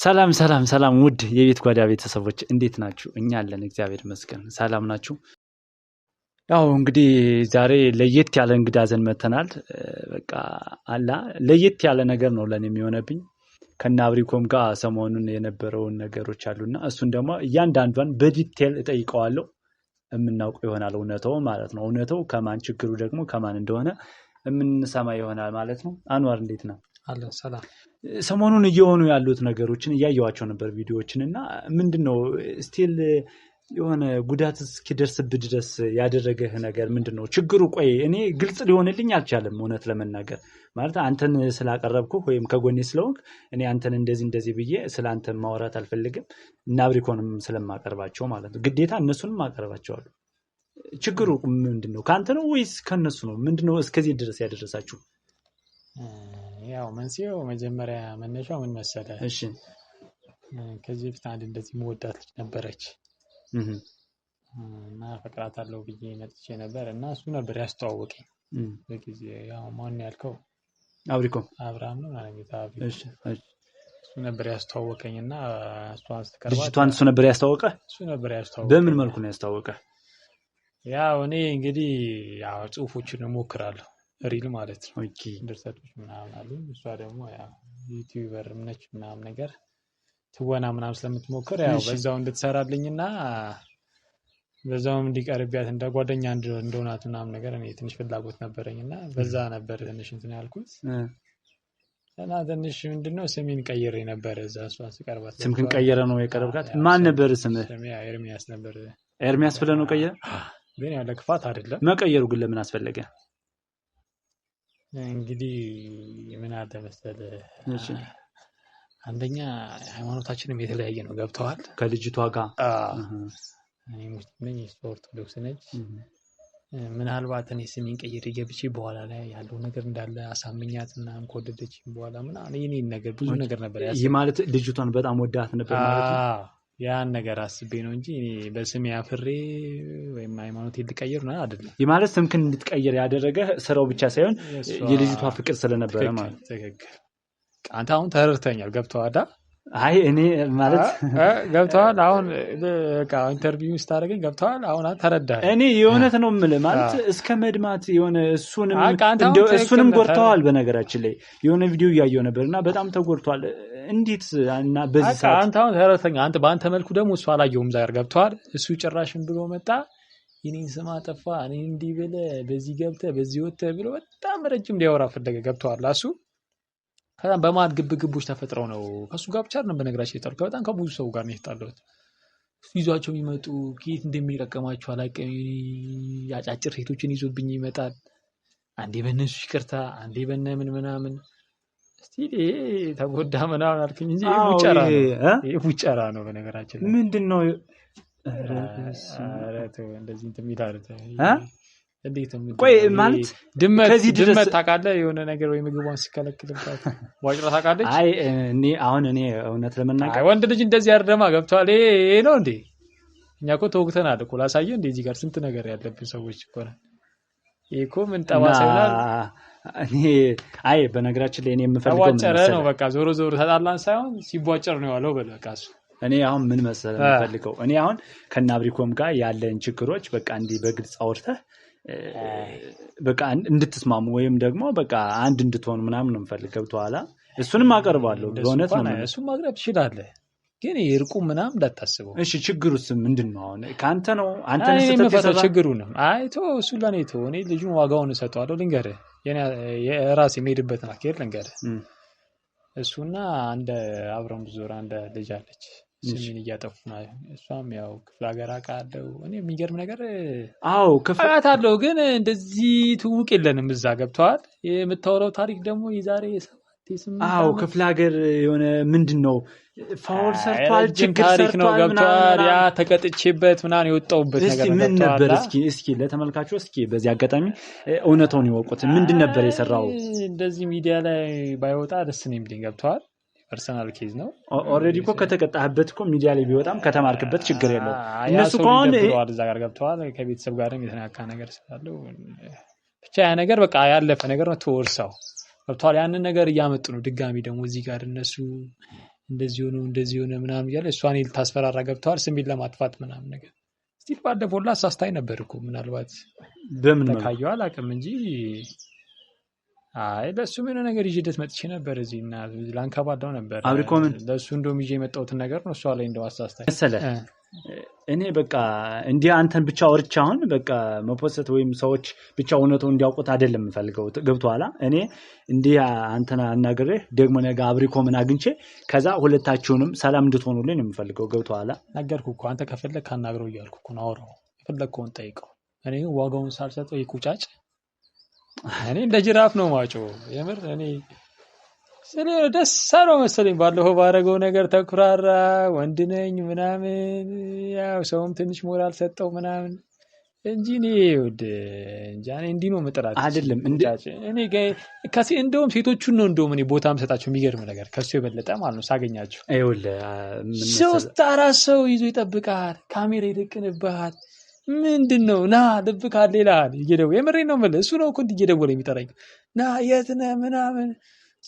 ሰላም ሰላም ሰላም ውድ የቤት ጓዳ ቤተሰቦች እንዴት ናችሁ? እኛ አለን እግዚአብሔር ይመስገን ሰላም ናችሁ? ያው እንግዲህ ዛሬ ለየት ያለ እንግዳ ዘን መተናል። በቃ አላ ለየት ያለ ነገር ነው ለኔ የሚሆነብኝ ከናብሪኮም ጋር ሰሞኑን የነበረውን ነገሮች አሉና እሱን ደግሞ እያንዳንዷን በዲቴል እጠይቀዋለሁ። የምናውቀው ይሆናል እውነታው ማለት ነው። እውነታው ከማን ችግሩ ደግሞ ከማን እንደሆነ የምንሰማ ይሆናል ማለት ነው። አንዋር እንዴት ነው? አለ ሰላም ሰሞኑን እየሆኑ ያሉት ነገሮችን እያየዋቸው ነበር ቪዲዮዎችን እና ምንድነው ስቲል የሆነ ጉዳት እስኪደርስብህ ድረስ ያደረገህ ነገር ምንድነው ችግሩ? ቆይ እኔ ግልጽ ሊሆንልኝ አልቻለም እውነት ለመናገር ማለት አንተን ስላቀረብኩ ወይም ከጎኔ ስለሆንክ እኔ አንተን እንደዚህ ብዬ ስላንተ ማውራት አልፈልግም እና አብሪኮንም ስለማቀርባቸው ማለት ነው ግዴታ እነሱንም ማቀርባቸዋለሁ። ችግሩ ምንድነው? ካንተ ነው ወይስ ከነሱ ነው? ምንድነው እስከዚህ ድረስ ያደረሳችሁ? ያው መንስኤው መጀመሪያ መነሻው ምን መሰለህ? እሺ ከዚህ በፊት አንድ እንደዚህ መወዳት ልጅ ነበረች እና ፈቅራታለሁ ብዬ መጥቼ ነበር እና እሱ ነበር ያስተዋወቀኝ። በጊዜ ያው ማን ያልከው አብሪኮ አብርሃም ነው ማለት ነው። እሺ እሱ ነበር ያስተዋወቀኝና እሷን ስትቀርባት ልጅቷን እሱ ነበር ያስተዋወቀ? እሱ ነበር ያስተዋወቀ። በምን መልኩ ነው ያስተዋወቀ? ያው እኔ እንግዲህ ያው ጽሁፎችን እሞክራለሁ ሪል ማለት ነው። ኦኬ ድርሰቶች ምናምን አሉ። እሷ ደግሞ ያው ዩቲዩበር ነች ምናምን ነገር ትወና ምናምን ስለምትሞክር ያው በዛው እንድትሰራልኝና በዛውም እንዲቀርቢያት እንደ ጓደኛ እንደሆናት ምናምን ነገር እኔ ትንሽ ፍላጎት ነበረኝና በዛ ነበር ትንሽ እንትን ያልኩት። እና ትንሽ ምንድነው ስሜን ቀይሬ ነበር እዛ እሷ ሲቀርባት። ስምክን ቀይረ ነው የቀረብካት? ማን ነበር ስምህ? ስሜ ኤርሚያስ ነበር። ኤርሚያስ ብለህ ነው ቀይረ? ግን ያለ ክፋት አይደለም። መቀየሩ ግን ለምን አስፈለገ? እንግዲህ ምን አለ መሰለህ፣ አንደኛ ሃይማኖታችንም የተለያየ ነው። ገብተዋል ከልጅቷ ጋር እኔ ሙስሊም ነኝ እሷ ኦርቶዶክስ ነች። ምናልባት እኔ ስሜን ቀይሬ ገብቼ በኋላ ላይ ያለው ነገር እንዳለ አሳምኛት እና እንቆደደች በኋላ ምናምን የኔን ነገር ብዙ ነገር ነበር ያሰብኩት። ይሄ ማለት ልጅቷን በጣም ወዳት ነበር ማለት ነው። ያን ነገር አስቤ ነው እንጂ በስሜ አፍሬ ወይም ሃይማኖቴን ልቀይር ነው አይደለም። ይሄ ማለት ስምክን እንድትቀይር ያደረገ ስራው ብቻ ሳይሆን የልጅቷ ፍቅር ስለነበረ ማለት ትክክል። አንተ አሁን ተረድተኛል። ገብተዋል? አይ እኔ ማለት ገብተዋል። አሁን በቃ ኢንተርቪው ስታደርገኝ ገብተዋል። አሁን ተረዳህ? እኔ የእውነት ነው የምልህ ማለት እስከ መድማት የሆነ እሱንም ጎርተዋል። በነገራችን ላይ የሆነ ቪዲዮ እያየሁ ነበርና በጣም ተጎርቷል። እንዴት እና በዚህ ሰዓት አንተ አሁን ተረድተኛ። አንተ በአንተ መልኩ ደግሞ እሱ አላየውም ዛሬ ገብተዋል። እሱ ጭራሽም ብሎ መጣ የኔን ስም አጠፋ እኔ እንዲህ ብለህ በዚህ ገብተህ በዚህ ወጥተህ ብሎ በጣም ረጅም ሊያወራ ፈለገ። ገብተዋል እሱ ከዛም በማድ ግብግቦች ተፈጥረው ነው ከሱ ጋር ብቻ ነው በነገራችን ላይ ተጣልከው በጣም ከብዙ ሰው ጋር ነው የተጣሉት። ይዟቸው የሚመጡ ከየት እንደሚረቀማቸው አላውቅም። ያጫጭር ሴቶችን ይዞብኝ ይመጣል። አንዴ በእነሱ ይቅርታ አንዴ በእነ ምናምን እስቲ ተጎዳ ምናምን አልከኝ እንጂ ቡጨራ ነው በነገራችን ላይ። ምንድነው እንደዚህ እንትን የሚላል እንዴት ነው? ቆይ ማለት ድመት ታውቃለህ? የሆነ ነገር ወይ ምግቧን ሲከለክልባት ዋጭራ ታውቃለች? አይ እኔ እውነት ለመናገር አይ ወንድ ልጅ እንደዚህ ያርደማ ገብቷል። ይሄ ነው እንዴ? እኛ እኮ ተወግተናል እኮ ላሳየህ እንዴ እዚህ ጋር ስንት ነገር ያለብን ሰዎች እኮ ነን። ይሄ እኮ ምን ጠባሳ ይላል። እኔ አይ በነገራችን ላይ እኔ የምፈልገው ዋጭራ ነው። በቃ ዞሮ ተጣላን ሳይሆን ሲቧጨር ነው ያለው። በቃ እሱ እኔ አሁን ምን መሰለህ የምፈልገው እኔ አሁን ከናብሪኮም ጋር ያለን ችግሮች በቃ እንዲህ በግልጽ አውርተህ በቃ እንድትስማሙ ወይም ደግሞ በቃ አንድ እንድትሆኑ ምናምን ነው የምፈልገው። ተዋላ እሱንም አቀርባለሁ በእውነት ነው። እሱን ማቅረብ ትችላለህ ግን ይርቁ ምናም እንዳታስበው። እሺ ችግሩስ ምንድነው? አሁን ካንተ ነው አንተ ነስተፈታ ችግሩ ነው። አይቶ እሱ ለኔ ተው እኔ ልጁን ዋጋውን እሰጠዋለሁ። ልንገርህ የራሴ የምሄድበት አካሄድ ልንገርህ። እሱና አንድ አብረን ዙራ አንድ ልጅ አለች ስሜን እያጠፉ ነው። እሷም ያው ክፍለ ሀገር አውቃለሁ። እኔ የሚገርም ነገር አዎ ክፍላት አለው ግን እንደዚህ ትውቅ የለንም እዛ ገብተዋል። የምታወራው ታሪክ ደግሞ የዛሬ 7-8 አዎ ክፍለ ሀገር የሆነ ምንድነው ፋውል ሰርቷል ችግር ታሪክ ነው ገብተዋል። ያ ተቀጥቼበት ምናምን የወጣውበት ነገር ምን ነበር? እስኪ ለተመልካቹ እስኪ በዚህ አጋጣሚ እውነታውን ይወቁት። ምንድን ነበር የሰራው? እንደዚህ ሚዲያ ላይ ባይወጣ ደስ ነው የሚለኝ። ገብተዋል ፐርሰናል ኬዝ ነው። ኦሬዲ እኮ ከተቀጣህበት እኮ ሚዲያ ላይ ቢወጣም ከተማርክበት ችግር የለው። እነሱ ከሆነ እዛ ጋር ገብተዋል ከቤተሰብ ጋርም የተናካ ነገር ስላለው ብቻ ያ ነገር በቃ ያለፈ ነገር ነው። ተወርሰው ገብተዋል። ያንን ነገር እያመጡ ነው ድጋሚ ደግሞ እዚህ ጋር እነሱ እንደዚህ ሆነ ምናምን እያለ እሷን ልታስፈራራ ገብተዋል ስሜን ለማጥፋት ምናምን ነገር ስቲል ባለፈው አሳስታኝ ነበር እኮ ምናልባት በምን ነው ተካየው አላውቅም እንጂ አይ ለሱ ምን ነገር ይዤለት መጥቼ ነበር እዚህና ላንከባዳው ነበር አብሪኮምን ለሱ እንደውም ይዤ የመጣሁት ነገር ነው እሷ ላይ እንደው አሳስታኝ መሰለ እኔ በቃ እንዲህ አንተን ብቻ ወርቻ አሁን በቃ መፖሰት ወይም ሰዎች ብቻ እውነቱን እንዲያውቁት አይደለም የምፈልገው ገብቷላ እኔ እንዲህ አንተና አናግሬ ደግሞ ነገ አብሪኮምን አግኝቼ ከዛ ሁለታችሁንም ሰላም እንድትሆኑልኝ ነው የምፈልገው ገብቷላ ነገርኩ እኮ አንተ ከፈለክ ካናግረው እያልኩ እኮ ነው አውራው የፈለከውን ጠይቀው እኔ ዋጋውን ሳልሰጠው ይቁጫጭ እኔ እንደ ጅራፍ ነው ማጮ የምር እኔ ስለዚህ ደስ አለው መሰለኝ ባለፈው ባረገው ነገር ተኩራራ ወንድ ነኝ ምናምን ያው ሰውም ትንሽ ሞራል ሰጠው ምናምን እንጂ እኔ ወደ እንጃኔ እንዲህ ነው መጥራት አይደለም እኔ ከሲ እንደውም ሴቶቹን ነው እንደውም እኔ ቦታም ሰጣቸው የሚገርም ነገር ከሱ የበለጠ ማለት ነው ሳገኛቸው አይወለ ሶስት አራት ሰው ይዞ ይጠብቃል ካሜራ ይደቅንብሃል ምንድነው ና ልብካል ይላል ይገደው የምሬን ነው ማለት እሱ ነው እኮ እንዲገደወለ የሚጠራኝ ና የት ነህ ምናምን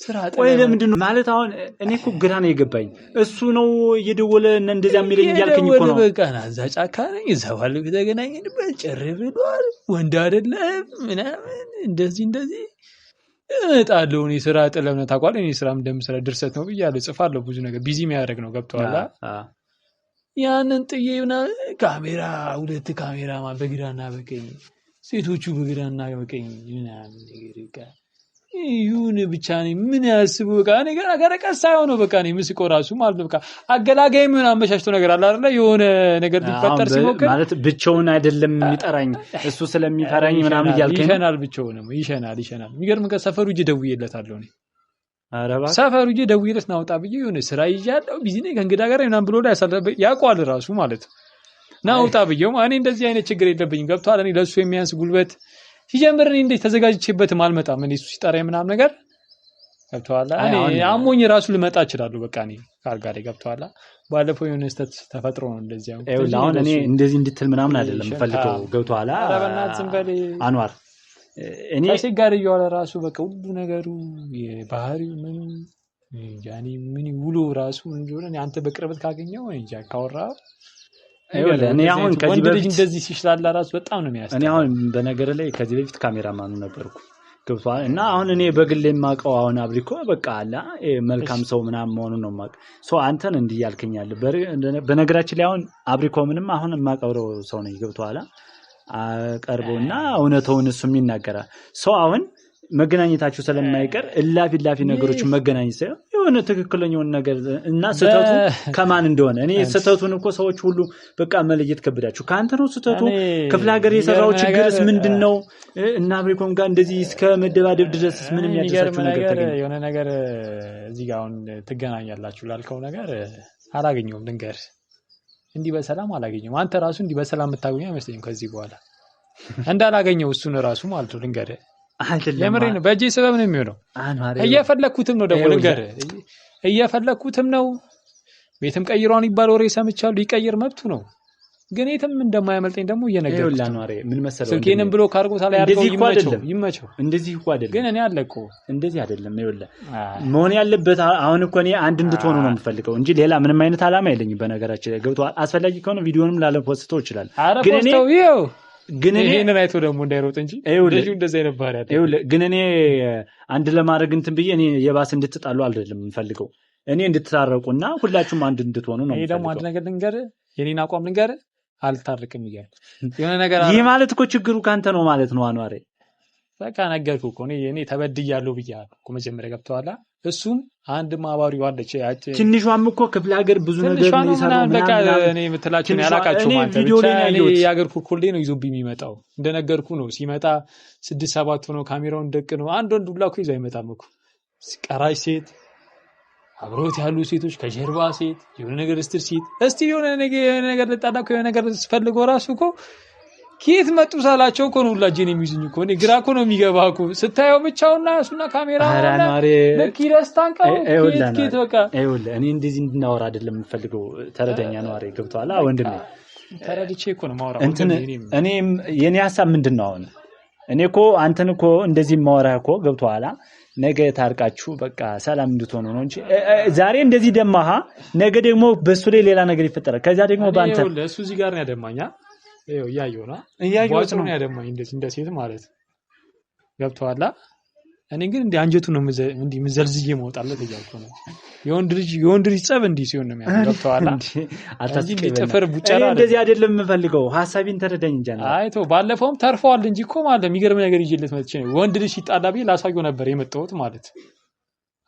ስራ ቆይ ለምንድነው ማለት አሁን እኔ እኮ ግራ ነው የገባኝ እሱ ነው እየደወለ እና እንደዛ የሚለኝ ያልከኝ እኮ ነው በቃ ናዛ ጫካ ነኝ ዘዋል ተገናኘንበት ጭር ብሏል ወንድ አይደለም ምናምን እንደዚህ እጣለው እኔ ስራ ጥለምነ ታቋል እኔ ስራም እንደምሰራ ድርሰት ነው ብያለሁ ጽፋለሁ ብዙ ነገር ቢዚ የሚያደርግ ነው ገብቷል ያንን ጥዬና ካሜራ ሁለት ካሜራማን በግራና በቀኝ ሴቶቹ በግራና በቀኝ ምናምን ነገር ይቃል ይሁን ብቻ ነኝ ምን ያስቡ በቃ እኔ ገረቀስ ሳይሆን በቃ ነኝ ምስቆ ራሱ ማለት በቃ አገላጋይ ምን አመሻሽቶ ነገር አለ አይደል የሆነ ነገር ሊፈጠር ሲሞክር ማለት ብቻውን አይደለም የሚጠራኝ እሱ ስለሚፈራኝ ምናምን ይያልከኝ ይሸናል ብቻውን ነው ይሸናል የሚገርም ከሰፈሩ ደውዬለታለሁ እኔ አረባ ሰፈሩ ደውዬለት ናውጣ ብዬ የሆነ ስራ ይያለው ቢዚ ነኝ ከእንግዳ ጋር ምናምን ብሎ ያቋል ራሱ ማለት ናውጣ ብዬው እኔ እንደዚህ አይነት ችግር የለብኝም ገብቷል እኔ ለሱ የሚያንስ ጉልበት ሲጀምር እኔ እንዴ ተዘጋጅቼበት ማልመጣም እኔ እሱ ሲጣራይ ምናምን ነገር ገብቷል እኔ አሞኝ ራሱ ልመጣ እችላለሁ በቃ እኔ ካልጋር ገብቷል ባለፈው የሆነ ስህተት ተፈጥሮ ነው እንደዚህ አሁን እኔ እንደዚህ እንድትል ምናምን አይደለም ፈልገው ገብቷል አረበናት ዝምበል አንዋር እኔ ሲጋር ይያለ ራሱ በቃ ሁሉ ነገሩ የባህሪው ምን ያኒ ምን ውሎ ራሱ እንደሆነ አንተ በቅርበት ካገኘው እንጃ ካወራው እኔ አሁን ከዚህ በፊት እንደዚህ ሲሽላላ ራሱ በጣም ነው የሚያስጠላው እኔ አሁን በነገር ላይ ከዚህ በፊት ካሜራማኑ ነበርኩ ገብቷል እና አሁን እኔ በግል የማቀው አሁን አብሪኮ በቃ አላ መልካም ሰው ምናምን መሆኑን ነው ማቀ ሶ አንተን እንዲያልከኛል በነገራችን ላይ አሁን አብሪኮ ምንም አሁን የማቀብረው ሰው ነው ገብቷል ቀርቦና እውነቱን እሱም ይናገራል ሶ አሁን መገናኘታችሁ ስለማይቀር እላፊ ነገሮችን መገናኘት ሳይሆን የሆነ ትክክለኛውን ነገር እና ስተቱ ከማን እንደሆነ እኔ ስተቱን እኮ ሰዎች ሁሉ በቃ መለየት ከብዳችሁ ካንተ ነው ስተቱ ክፍለ ሀገር የሰራው ችግርስ ምንድነው እና አብሪኮም ጋር እንደዚህ እስከ መደባደብ ድረስ ምንም ያደረሳችሁ ነገር ተገኘ የሆነ ነገር እዚህ ጋር አሁን ትገናኛላችሁ ላልከው ነገር አላገኘውም ልንገር እንዲህ በሰላም አላገኘውም አንተ ራሱ እንዲህ በሰላም የምታገኘው አይመስለኝም ከዚህ በኋላ እንዳላገኘው እሱን ራሱ ማለት ነው ልንገር የምሬን በእጄ ሰበብ ነው የሚሆነው እየፈለኩትም ነው ደግሞ ልንገር እየፈለኩትም ነው ቤትም ቀይሯን ይባል ወሬ ሰምቻለሁ ይቀየር መብቱ ነው ግን የትም እንደማያመልጠኝ ደግሞ እየነገርኩት ይኸውልህ አንዋሬ ምን መሰለው ስልኬንም ብሎ ካርጎታ ላይ አርገው ይመቸው እንደዚህ እኮ አይደለም ግን እኔ አለቆ እንደዚህ አይደለም ይኸውልህ መሆን ያለበት አሁን እኮ እኔ አንድ እንድትሆኑ ነው የምፈልገው እንጂ ሌላ ምንም አይነት አላማ የለኝም በነገራችን ገብቷል አስፈላጊ ከሆነ ቪዲዮንም ላለፖስተው ይችላል ግን እኔ ግን እኔን አይቶ ደግሞ እንዳይሮጥ እንጂ ልጁ እንደዛ ይነባር ያለው ግን እኔ አንድ ለማድረግ እንትን ብዬ እኔ የባስ እንድትጣሉ አይደለም የምፈልገው እኔ እንድትታረቁና ሁላችሁም አንድ እንድትሆኑ ነው ይሄ ደግሞ አንድ ነገር ልንገር የኔን አቋም ልንገር አልታርቅም ይያል የሆነ ነገር ይሄ ማለት እኮ ችግሩ ካንተ ነው ማለት ነው አንዋሬ በቃ ነገርኩ እኮ እኔ ተበድያለሁ ብያለሁ እኮ መጀመሪያ ገብቷላ እሱም አንድ ማባሪው አለች ትንሿም እኮ ክፍለ ሀገር ብዙ ነገር ነው ይሰራው በቃ እኔ ምትላችሁ ያላቃችሁ ማለት ነው ያገርኩ ኮልዴ ነው ይዞብኝ የሚመጣው እንደነገርኩ ነው ሲመጣ 6-7 ሆኖ ካሜራውን ደቅ ነው አንድ ወንድ ብላኩ ይዞ አይመጣም እኮ ቀራሽ ሴት አብሮት ያሉ ሴቶች ከጀርባ ሴት የሆነ ነገር ሴት እስቲ የሆነ ነገር ልጣዳኩ የሆነ ነገር ስፈልገው ራሱ እኮ ኬት መጡ ሳላቸው እኮ ነው ሁላጄን የሚይዙኝ እኮ እኔ ግራ እኮ ነው የሚገባኩ ስታየው ብቻውና እሱና ካሜራውና ለኪረስታን ቀው ኬት በቃ አይወለ እኔ እንደዚህ እንድናወራ አይደለም የምፈልገው ተረዳኛ ነው አሬ ገብቷላ ወንድሜ ተረድቼ እኮ ነው ማወራው እኔም የኔ ሐሳብ ምንድነው አሁን እኔ እኮ አንተን እኮ እንደዚህ ማወራ እኮ ገብቷላ ነገ ታርቃችሁ በቃ ሰላም እንድትሆኑ ነው እንጂ ዛሬ እንደዚህ ደማሃ ነገ ደግሞ በሱ ላይ ሌላ ነገር ይፈጠራል። ከዛ ደግሞ ባንተ እሱ እዚህ ጋር ነው ያደማኛ ይሄው ያየው ነው ነው ያደማኝ እንደ ሴት ማለት ገብቷላ። እኔ ግን እንደ አንጀቱ ነው እንዴ ምዘልዝዬ መውጣለት እያልኩ ነው። የወንድ ልጅ ጸብ እንዲህ ሲሆን ነው የሚያደርገውታላ። አታስቀኝ ጥፍር ቡጨራ እንደዚህ አይደለም የምፈልገው ሐሳቢን ተረዳኝ እንጂ ነው። አይቶ ባለፈውም ተርፈዋል እንጂ እኮ ማለት የሚገርም ነገር ይዤለት መጥቼ ነው ወንድ ልጅ ሲጣላቢ ላሳየው ነበር የመጣሁት ማለት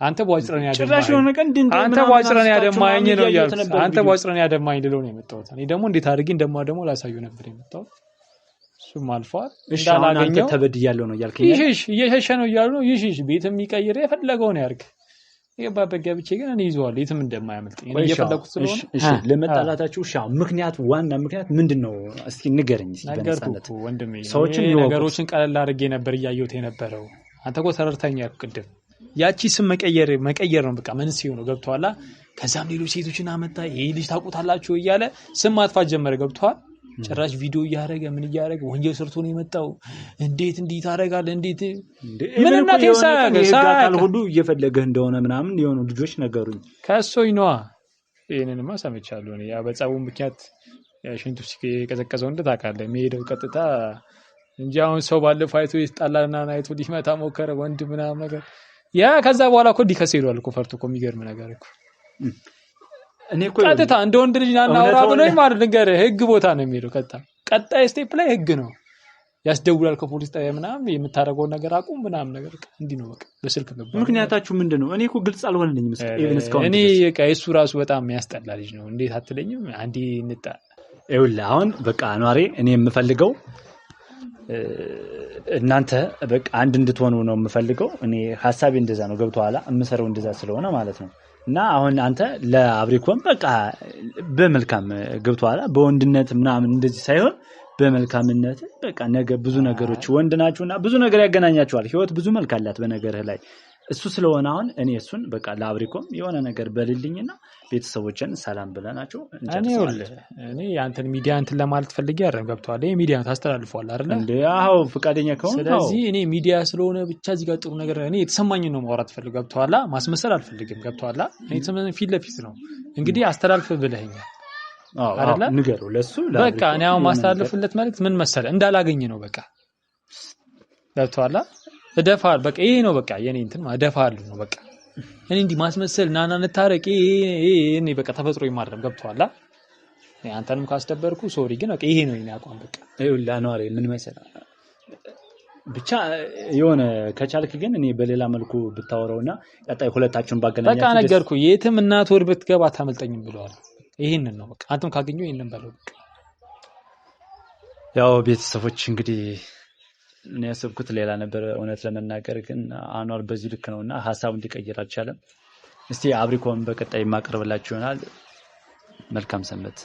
አንተ ቧጭረን ያደማኝ ጭራሽ የሆነ ቀን አንተ ቧጭረን ያደማኝ ነው ያልኩት። አንተ ቧጭረን ያደማኝ ልለው ነው የመጣሁት። እኔ ደግሞ እንዴት አድርጌ ደግሞ ላሳየው ነበር የመጣሁት። እሱም አልፏል እንዳላገኘው ተበድያለሁ ነው ያልከኝ። እየሸሸ ነው እያሉ ነው ይሽሽ ቤት የሚቀይር የፈለገው ነው ያርክ። የባበ ገብቼ ግን እኔ ይዟል የትም እንደማያመልጠኝ እኔ እየፈለኩት ስለሆነ እሺ ለመጣላታችሁ ዋና ምክንያት ምንድነው? እስኪ ንገረኝ። ነገርኩ ወንድሜ ሰዎችን ነገሮችን ቀለል አድርጌ ነበር እያየሁት የነበረው። አንተ እኮ ተረድተኛል ቅድም። ያቺ ስም መቀየር ነው በቃ ምን ሲሆን ነው ገብቷላ። ከዛም ሌሎች ሴቶችን አመጣ ይሄ ልጅ ታውቁታላችሁ እያለ ስም ማጥፋት ጀመረ ገብቷል። ጭራሽ ቪዲዮ እያደረገ ምን እያደረገ ወንጀል ሰርቶ ነው የመጣው። እንዴት ታደርጋለህ? እንዴት ምን እናት ይሳቃል ሁሉ እየፈለገህ እንደሆነ ምናምን የሆኑ ልጆች ነገሩኝ። ከሶኝ ነዋ። ይሄንንማ ሰምቻለሁ እኔ ያ በጻቡ ምክንያት ሽንቱ ሲቀዘቀዘው እንደታውቃለህ የሚሄደው ቀጥታ እንጂ አሁን ሰው ባለፈው አይቶ ይጣላልና አይቶ ሊመታ ሞከረ ወንድ ምናምን ነገር ያ ከዛ በኋላ እኮ ዲከሰይሏል እኮ ፈርቶ እኮ የሚገርም ነገር እኮ እኔ እኮ ቀጥታ እንደ ወንድ ልጅ ናናውራ ብሎኝ ማለት ነገር ህግ ቦታ ነው የሚሄደው። ቀጣይ ስቴፕ ላይ ህግ ነው ያስደውላል ከፖሊስ ጣቢያ ምናምን የምታረገው ነገር አቁም ምናምን ነገር እንዲህ ነው በቃ በስልክ ነበር። ምክንያታችሁ ምንድነው? እኔ እኮ ግልጽ አልሆነልኝም እስካሁን። እኔ እሱ ራሱ በጣም ያስጠላ ልጅ ነው። እንዴት አትለኝም? አንዴ እንጣ ይኸውልህ አሁን በቃ ኗሪ እኔ የምፈልገው እናንተ በቃ አንድ እንድትሆኑ ነው የምፈልገው። እኔ ሐሳቤ እንደዛ ነው ገብቶሃል? የምሰራው እንደዛ ስለሆነ ማለት ነው። እና አሁን አንተ ለአብሪኮም በቃ በመልካም ገብቶሃል? በወንድነት ምናምን እንደዚህ ሳይሆን በመልካምነት በቃ ነገ ብዙ ነገሮች ወንድ ናችሁና ብዙ ነገር ያገናኛችኋል። ህይወት ብዙ መልክ አላት በነገርህ ላይ እሱ ስለሆነ አሁን እኔ እሱን በቃ ለአብሪኮም የሆነ ነገር በልልኝና ቤተሰቦችን ሰላም ብለናቸው እኔ አንተን ሚዲያ እንትን ለማለት ፈልጌ አይደለም ገብቷል? ይሄ ሚዲያ ታስተላልፈዋል አይደል እንዴ? አዎ ፍቃደኛ ከሆነ ስለዚህ እኔ ሚዲያ ስለሆነ ብቻ እዚህ ጋር ጥሩ ነገር እኔ የተሰማኝ ነው ማውራት ፈልግ ገብቷል? ማስመሰል አልፈልግም ገብቷል? እኔ ተመን ፊት ለፊት ነው እንግዲህ አስተላልፍ ብለኸኛል አይደል? ንገረው ለሱ በቃ እኔ አሁን ማስተላለፍለት ማለት ምን መሰለ እንዳላገኝ ነው በቃ ገብቷል? እደፋል በቃ ይሄ ነው በቃ የኔ እንትን እደፋል ነው በቃ እኔ እንዲህ ማስመሰል ናና እንታረቂ እኔ በቃ ተፈጥሮ ይማረም ገብቷል። አንተንም ካስደበርኩ ሶሪ ግን በቃ ይሄ ነው የኔ አቋም በቃ ይኸውልህ አኗሪ ምን መሰለህ ብቻ የሆነ ከቻልክ ግን እኔ በሌላ መልኩ ብታወራውና ቀጣይ ሁለታችሁን ባገናኛችሁ በቃ ነገርኩ የትም እናት ወር ብትገባ ታመልጠኝም ብለዋል። ይሄንን ነው በቃ አንተም ካገኘው ይሄንን በለው በቃ ያው ቤተሰቦች እንግዲህ እኔ ያሰብኩት ሌላ ነበር እውነት ለመናገር ግን አኗር በዚህ ልክ ነውና ሐሳቡን ሊቀይር አልቻለም። እስቲ አብሪኮም በቀጣይ ማቀርብላችሁ ይሆናል። መልካም ሰንበት።